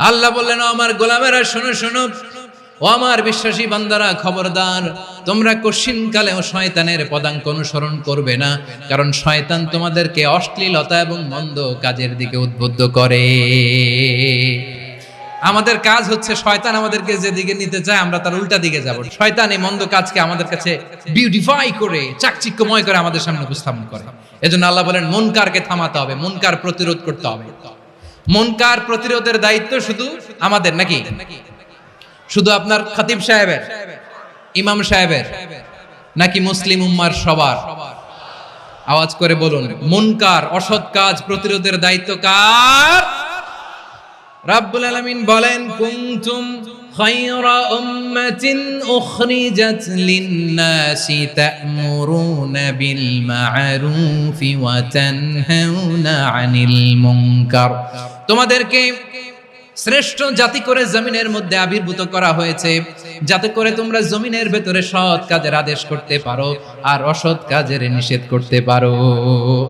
আল্লাহ বললেন, ও আমার গোলামেরা শোনো শোনো, ও আমার বিশ্বাসী বান্দারা খবরদার, তোমরা কশিনকালেও শয়তানের পদাঙ্ক অনুসরণ করবে না, কারণ শয়তান তোমাদেরকে অশ্লীলতা এবং মন্দ কাজের দিকে উদ্বুদ্ধ করে। আমাদের কাজ হচ্ছে শয়তান আমাদেরকে যেদিকে নিতে চায় আমরা তার উল্টা দিকে যাব। শয়তান এই মন্দ কাজকে আমাদের কাছে বিউটিফাই করে চাকচিক্যময় করে আমাদের সামনে উপস্থাপন করে। এজন্য আল্লাহ বলেন মুনকারকে থামাতে হবে, মুনকার প্রতিরোধ করতে হবে। মুনকার প্রতিরোধের দায়িত্ব শুধু আমাদের নাকি? শুধু আপনার খতিব সাহেবের, ইমাম সাহেবের, নাকি মুসলিম উম্মার সবার? আওয়াজ করে বলুন, মুনকার অসৎ কাজ প্রতিরোধের দায়িত্ব কার? রাব্বুল আলামিন বলেন, কুনতুম খায়রা উম্মাতিন উখরিজাত লিন-নাসি তা'মুরুনা বিল মা'রুফি ওয়া তানহাউনা আনিল মুনকার। তোমাদেরকে শ্রেষ্ঠ জাতি করে জমিনের মধ্যে আবির্ভূত করা হয়েছে, যাতে করে তোমরা জমিনের ভেতরে সৎ কাজের আদেশ করতে পারো আর অসৎ কাজের নিষেধ করতে পারো।